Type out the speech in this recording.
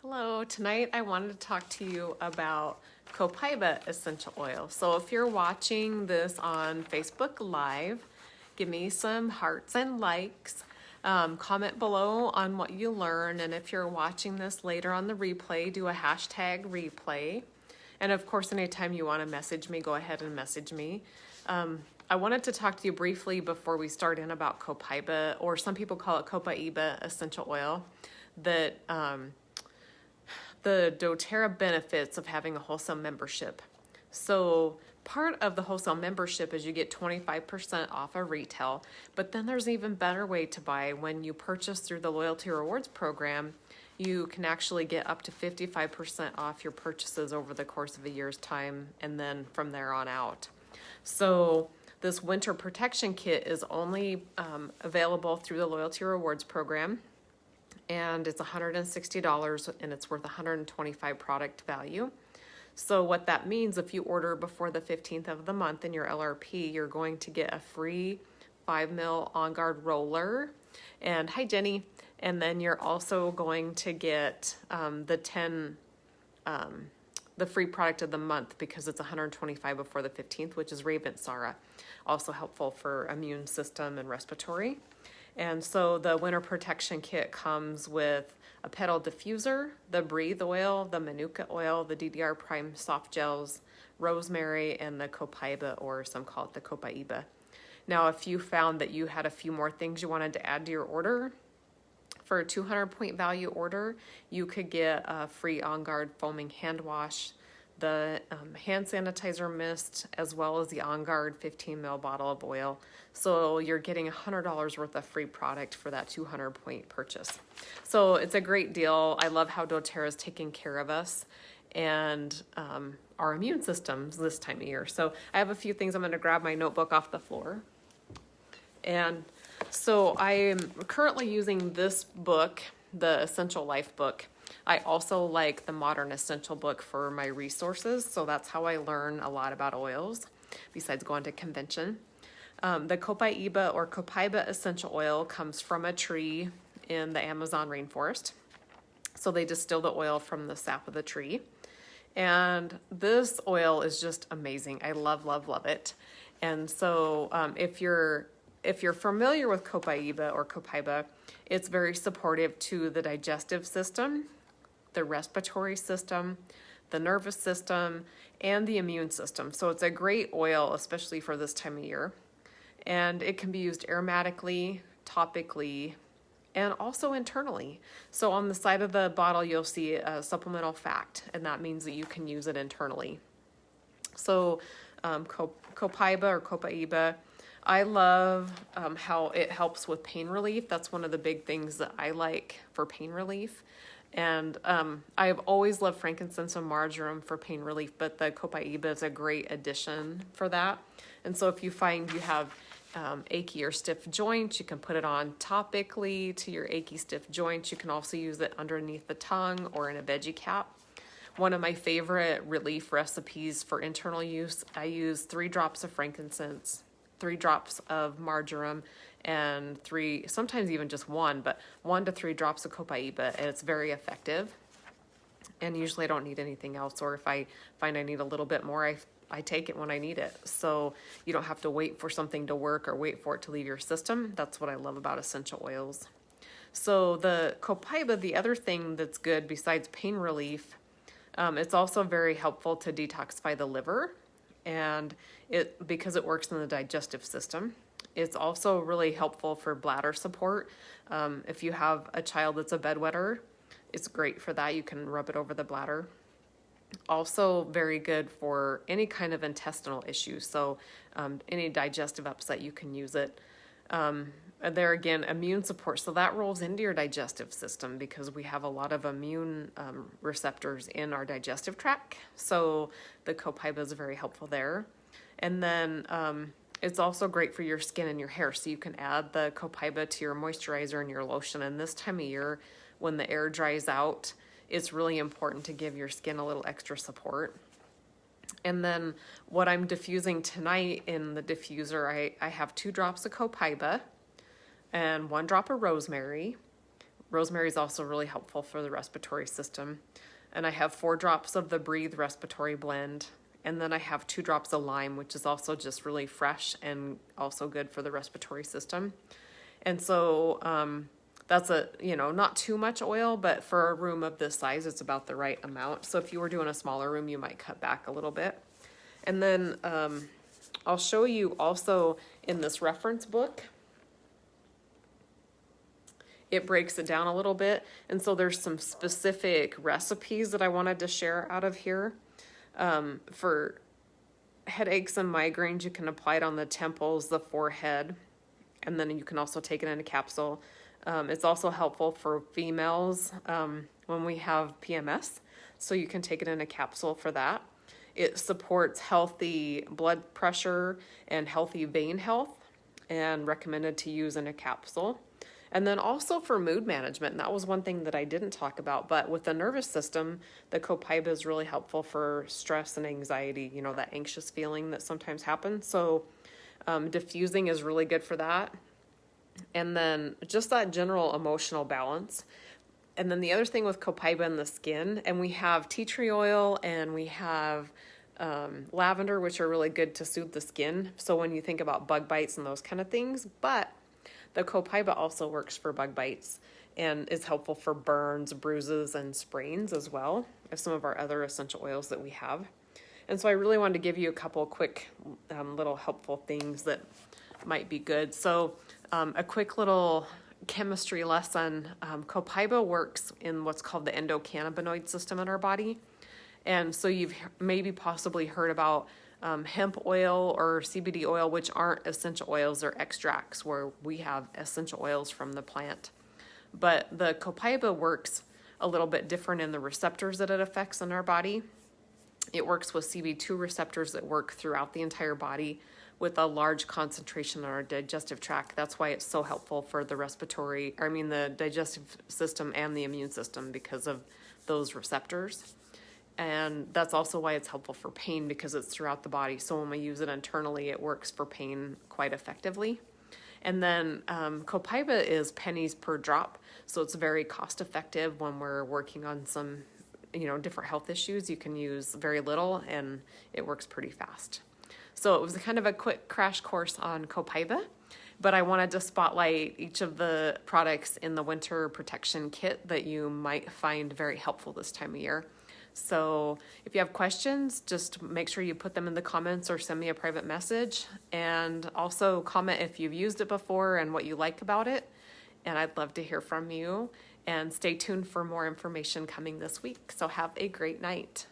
Hello, tonight I wanted to talk to you about Copaiba essential oil. So if you're watching this on Facebook Live, give me some hearts and likes. Comment below on what you learn, and if you're watching this later on the replay, do a hashtag replay. And of course, anytime you want to message me, go ahead and message me. I wanted to talk to you briefly before we start in about Copaiba, or some people call it Copaiba essential oil, that the doTERRA benefits of having a wholesale membership. So part of the wholesale membership is you get 25% off of retail, but then there's an even better way to buy. When you purchase through the Loyalty Rewards program, you can actually get up to 55% off your purchases over the course of a year's time, and then from there on out. So this winter protection kit is only available through the Loyalty Rewards program, and it's $160 and it's worth $125 product value. So what that means, if you order before the 15th of the month in your LRP, you're going to get a free 5 mil On Guard roller. And hi Jenny. And then you're also going to get the free product of the month, because it's $125 before the 15th, which is Raven Sara, also helpful for immune system and respiratory. And so the winter protection kit comes with a petal diffuser, the breathe oil, the manuka oil, the DDR prime soft gels, rosemary, and the copaiba, or some call it the copaiba. Now, if you found that you had a few more things you wanted to add to your order, for a 200-point value order, you could get a free On Guard foaming hand wash, the hand sanitizer mist, as well as the On Guard 15 ml bottle of oil. So you're getting $100 worth of free product for that 200-point purchase. So it's a great deal. I love how doTERRA is taking care of us and our immune systems this time of year. So I have a few things. I'm going to grab my notebook off the floor. And so I am currently using this book, the Essential Life book. I also like the Modern Essential book for my resources, so that's how I learn a lot about oils, besides going to convention. The Copaiba or Copaiba essential oil comes from a tree in the Amazon rainforest. So they distill the oil from the sap of the tree. And this oil is just amazing. I love, love, love it. And so if you're familiar with Copaiba or Copaiba, it's very supportive to the digestive system, the respiratory system, the nervous system, and the immune system. So it's a great oil, especially for this time of year. And it can be used aromatically, topically, and also internally. So on the side of the bottle, you'll see a supplemental fact, and that means that you can use it internally. So Copaiba or Copaiba, I love how it helps with pain relief. That's one of the big things that I like for pain relief. And I've always loved frankincense and marjoram for pain relief, but the Copaiba is a great addition for that. And so if you find you have achy or stiff joints, you can put it on topically to your achy, stiff joints. You can also use it underneath the tongue or in a veggie cap. One of my favorite relief recipes for internal use, I use 3 drops of frankincense, 3 drops of marjoram, and 3, sometimes even just 1, but 1 to 3 drops of Copaiba, and it's very effective. And usually I don't need anything else, or if I find I need a little bit more, I take it when I need it. So you don't have to wait for something to work or wait for it to leave your system. That's what I love about essential oils. So the Copaiba, the other thing that's good besides pain relief, it's also very helpful to detoxify the liver, and because it works in the digestive system. It's also really helpful for bladder support. If you have a child that's a bedwetter, it's great for that. You can rub it over the bladder. Also very good for any kind of intestinal issues. So any digestive upset, you can use it. There again, immune support. So that rolls into your digestive system, because we have a lot of immune receptors in our digestive tract. So the Copaiba is very helpful there. And then it's also great for your skin and your hair. So you can add the Copaiba to your moisturizer and your lotion. And this time of year, when the air dries out, it's really important to give your skin a little extra support. And then what I'm diffusing tonight in the diffuser, I have 2 drops of Copaiba and 1 drop of rosemary, Rosemary is also really helpful for the respiratory system. And I have 4 drops of the Breathe Respiratory Blend. And then I have 2 drops of lime, which is also just really fresh and also good for the respiratory system. And so that's not too much oil, but for a room of this size, it's about the right amount. So if you were doing a smaller room, you might cut back a little bit. And then I'll show you also in this reference book, it breaks it down a little bit. And so there's some specific recipes that I wanted to share out of here. For headaches and migraines, you can apply it on the temples, the forehead, and then you can also take it in a capsule. It's also helpful for females when we have PMS, so you can take it in a capsule for that. It supports healthy blood pressure and healthy vein health, and recommended to use in a capsule. And then also for mood management, and that was one thing that I didn't talk about, but with the nervous system, the Copaiba is really helpful for stress and anxiety, that anxious feeling that sometimes happens. So diffusing is really good for that. And then just that general emotional balance. And then the other thing with Copaiba in the skin, and we have tea tree oil and we have lavender, which are really good to soothe the skin. So when you think about bug bites and those kind of things, but the Copaiba also works for bug bites and is helpful for burns, bruises, and sprains as well as some of our other essential oils that we have. And so I really wanted to give you a couple quick little helpful things that might be good. So a quick little chemistry lesson. Copaiba works in what's called the endocannabinoid system in our body. And so you've maybe possibly heard about hemp oil or CBD oil, which aren't essential oils, they're extracts where we have essential oils from the plant. But the Copaiba works a little bit different in the receptors that it affects in our body. It works with CB2 receptors that work throughout the entire body with a large concentration on our digestive tract. That's why it's so helpful for the digestive system and the immune system because of those receptors. And that's also why it's helpful for pain because it's throughout the body. So when we use it internally, it works for pain quite effectively. And then Copaiba is pennies per drop. So it's very cost effective when we're working on some, different health issues. You can use very little and it works pretty fast. So it was kind of a quick crash course on Copaiba, but I wanted to spotlight each of the products in the winter protection kit that you might find very helpful this time of year. So if you have questions, just make sure you put them in the comments or send me a private message, and also comment if you've used it before and what you like about it. And I'd love to hear from you, and stay tuned for more information coming this week. So have a great night.